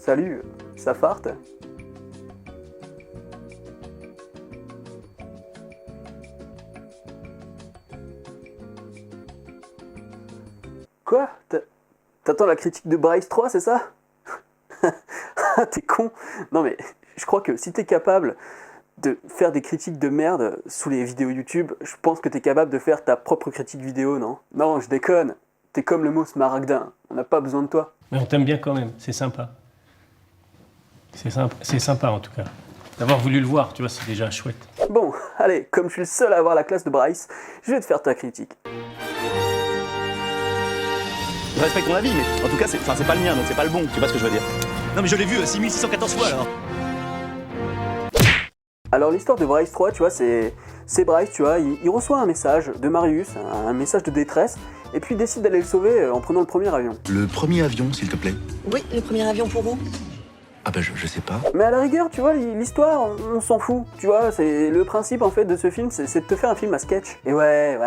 Salut, ça farte? Quoi? T'attends la critique de Bryce 3, c'est ça? T'es con. Non mais, je crois que si t'es capable de faire des critiques de merde sous les vidéos YouTube, je pense que t'es capable de faire ta propre critique vidéo, non? Non, je déconne. T'es comme le mot smaragdin, on n'a pas besoin de toi. Mais on t'aime bien quand même, c'est sympa. C'est sympa en tout cas. D'avoir voulu le voir, tu vois, c'est déjà chouette. Bon, allez, comme je suis le seul à avoir la classe de Bryce, je vais te faire ta critique. Je respecte ton avis, mais en tout cas, c'est pas le mien, donc c'est pas le bon, tu vois ce que je veux dire. Non mais je l'ai vu 6614 fois alors. Alors l'histoire de Bryce 3, tu vois, c'est Bryce, tu vois, il reçoit un message de Marius, un message de détresse, et puis il décide d'aller le sauver en prenant le premier avion. Le premier avion, s'il te plaît. Oui, le premier avion pour où? Ah bah je sais pas. Mais à la rigueur, tu vois, l'histoire, on s'en fout, tu vois, c'est le principe en fait de ce film, c'est de te faire un film à sketch. Et ouais,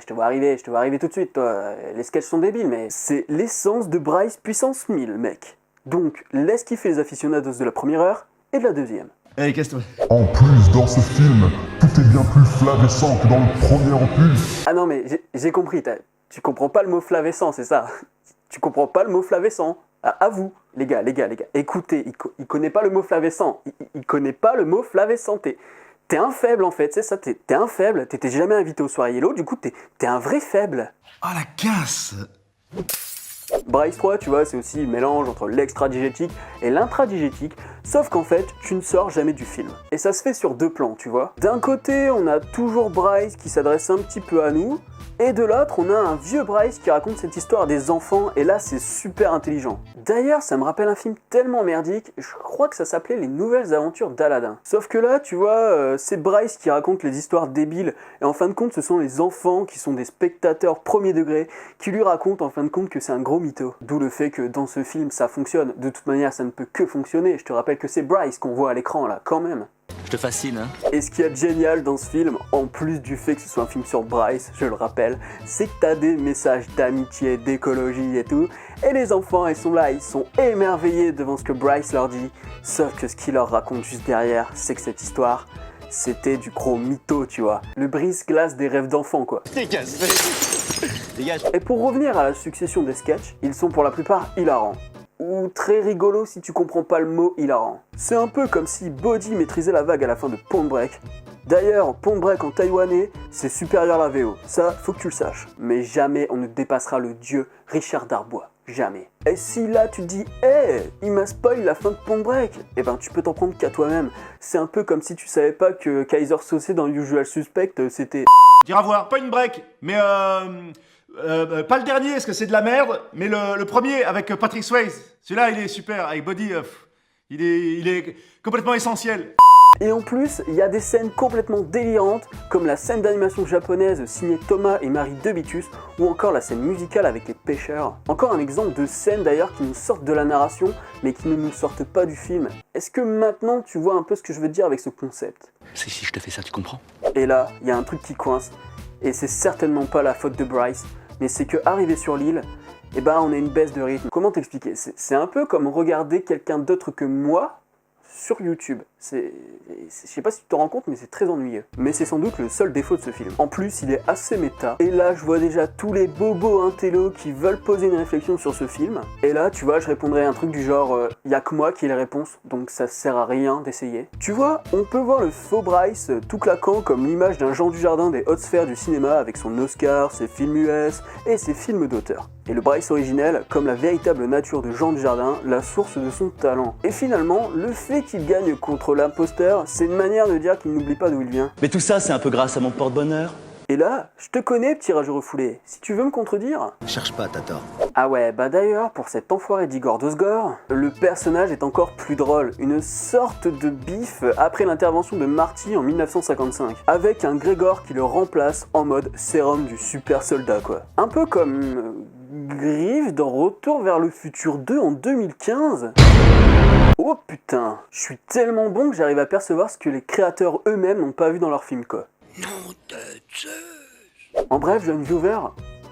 je te vois arriver tout de suite, toi, les sketchs sont débiles, mais c'est l'essence de Bryce puissance 1000, mec. Donc, laisse kiffer les aficionados de la première heure et de la deuxième. Allez, casse-toi. En plus, dans ce film, tout est bien plus flavescent que dans le premier opus. Ah non, mais j'ai compris, tu comprends pas le mot flavescent, c'est ça? Tu comprends pas le mot flavescent? À vous, les gars, écoutez, il connaît pas le mot flavescent, il connaît pas le mot flavescent, t'es un faible en fait, c'est ça, t'es un faible, t'étais jamais invité aux soirées Yellow, du coup t'es un vrai faible. Oh la casse. Bryce 3, tu vois, c'est aussi le mélange entre l'extra-digétique et l'intra-digétique, sauf qu'en fait, tu ne sors jamais du film. Et ça se fait sur deux plans, tu vois. D'un côté, on a toujours Bryce qui s'adresse un petit peu à nous, et de l'autre, on a un vieux Bryce qui raconte cette histoire à des enfants, et là, c'est super intelligent. D'ailleurs, ça me rappelle un film tellement merdique, je crois que ça s'appelait Les Nouvelles Aventures d'Aladin. Sauf que là, tu vois, c'est Bryce qui raconte les histoires débiles, et en fin de compte, ce sont les enfants qui sont des spectateurs premier degré, qui lui racontent en fin de compte que c'est un gros mytho. D'où le fait que dans ce film, ça fonctionne. De toute manière, ça ne peut que fonctionner. Je te rappelle que c'est Bryce qu'on voit à l'écran, là, quand même. Je te fascine, hein. Et ce qu'il y a de génial dans ce film, en plus du fait que ce soit un film sur Bryce, je le rappelle, c'est que t'as des messages d'amitié, d'écologie et tout, et les enfants, ils sont là, ils sont émerveillés devant ce que Bryce leur dit, sauf que ce qu'il leur raconte juste derrière, c'est que cette histoire, c'était du gros mytho, tu vois. Le brise-glace des rêves d'enfants, quoi. Dégage. Dégage. Et pour revenir à la succession des sketchs, ils sont pour la plupart hilarants. Ou très rigolo si tu comprends pas le mot hilarant. C'est un peu comme si Body maîtrisait la vague à la fin de Point Break. D'ailleurs, Point Break en taïwanais, c'est supérieur à la VO. Ça, faut que tu le saches. Mais jamais on ne dépassera le dieu Richard Darbois. Jamais. Et si là tu te dis « Hey, il m'a spoil la fin de Point Break », eh ben tu peux t'en prendre qu'à toi-même. C'est un peu comme si tu savais pas que Kaiser Sose dans Usual Suspect, c'était... Dire à voir, pas une break, mais pas le dernier, parce que c'est de la merde, mais le premier avec Patrick Swayze. Celui-là, il est super, avec Body, il est complètement essentiel. Et en plus, il y a des scènes complètement délirantes, comme la scène d'animation japonaise signée Thomas et Marie Debitus, ou encore la scène musicale avec les pêcheurs. Encore un exemple de scène d'ailleurs qui nous sortent de la narration, mais qui ne nous sortent pas du film. Est-ce que maintenant tu vois un peu ce que je veux dire avec ce concept? Si je te fais ça, tu comprends? Et là, il y a un truc qui coince, et c'est certainement pas la faute de Bryce, mais c'est que arrivé sur l'île, eh ben on a une baisse de rythme. Comment t'expliquer? C'est un peu comme regarder quelqu'un d'autre que moi sur YouTube. Je sais pas si tu te rends compte, mais c'est très ennuyeux. Mais c'est sans doute le seul défaut de ce film. En plus, il est assez méta. Et là, je vois déjà tous les bobos intellos qui veulent poser une réflexion sur ce film. Et là, tu vois, je répondrais un truc du genre y a que moi qui ai les réponses, donc ça sert à rien d'essayer. Tu vois, on peut voir le faux Bryce tout claquant comme l'image d'un Jean Dujardin des hautes sphères du cinéma avec son Oscar, ses films US et ses films d'auteur. Et le Bryce originel comme la véritable nature de Jean Dujardin, la source de son talent. Et finalement, le fait qu'il gagne contre l'imposteur, c'est une manière de dire qu'il n'oublie pas d'où il vient. Mais tout ça, c'est un peu grâce à mon porte-bonheur. Et là, je te connais, petit rageux refoulé. Si tu veux me contredire... Cherche pas, t'as tort. Ah ouais, bah d'ailleurs, pour cet enfoiré d'Igor Dosgor, le personnage est encore plus drôle. Une sorte de bif après l'intervention de Marty en 1955. Avec un Grégor qui le remplace en mode sérum du super soldat, quoi. Un peu comme... Griff dans Retour vers le futur 2 en 2015. Oh putain, je suis tellement bon que j'arrive à percevoir ce que les créateurs eux-mêmes n'ont pas vu dans leur film, quoi. Nom de Zeus. En bref, jeune viewer,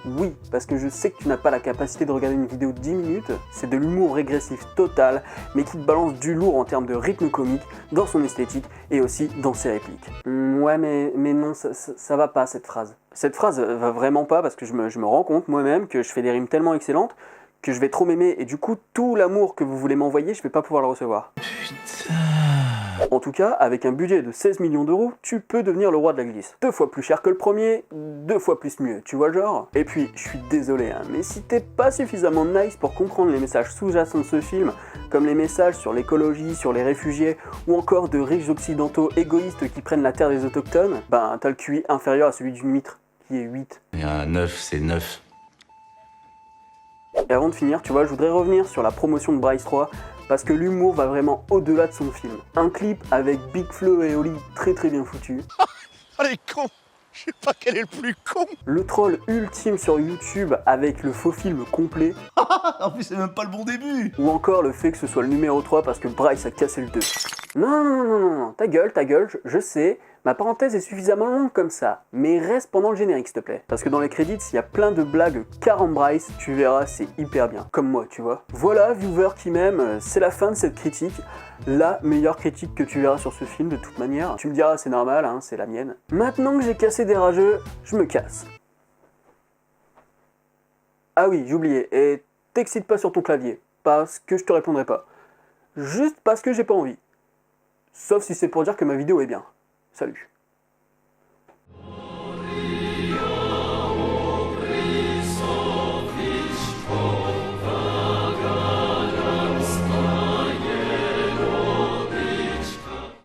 Oui, parce que je sais que tu n'as pas la capacité de regarder une vidéo de 10 minutes, c'est de l'humour régressif total, mais qui te balance du lourd en termes de rythme comique, dans son esthétique et aussi dans ses répliques. Ouais, mais non, ça va pas cette phrase. Cette phrase va vraiment pas parce que je me rends compte moi-même que je fais des rimes tellement excellentes que je vais trop m'aimer et du coup tout l'amour que vous voulez m'envoyer, je vais pas pouvoir le recevoir. Putain. En tout cas, avec un budget de 16 millions d'euros, tu peux devenir le roi de la glisse. 2 fois plus cher que le premier, 2 fois plus mieux, tu vois le genre? Et puis, je suis désolé, hein, mais si t'es pas suffisamment nice pour comprendre les messages sous-jacents de ce film, comme les messages sur l'écologie, sur les réfugiés, ou encore de riches occidentaux égoïstes qui prennent la terre des autochtones, ben t'as le QI inférieur à celui d'une huître, qui est 8. Et un 9, c'est 9. Et avant de finir, tu vois, je voudrais revenir sur la promotion de Bryce 3, parce que l'humour va vraiment au-delà de son film. Un clip avec Big Flo et Oli très bien foutu. Oh les cons! Je sais pas quel est le plus con! Le troll ultime sur YouTube avec le faux film complet. En plus, c'est même pas le bon début! Ou encore le fait que ce soit le numéro 3 parce que Bryce a cassé le 2. Non, ta gueule, je sais, ma parenthèse est suffisamment longue comme ça, mais reste pendant le générique s'il te plaît. Parce que dans les crédits, il y a plein de blagues car en Bryce, tu verras, c'est hyper bien, comme moi, tu vois. Voilà, viewer qui m'aime, c'est la fin de cette critique, la meilleure critique que tu verras sur ce film de toute manière. Tu me diras, c'est normal, hein, c'est la mienne. Maintenant que j'ai cassé des rageux, je me casse. Ah oui, j'ai oublié, et t'excites pas sur ton clavier, parce que je te répondrai pas. Juste parce que j'ai pas envie. Sauf si c'est pour dire que ma vidéo est bien. Salut.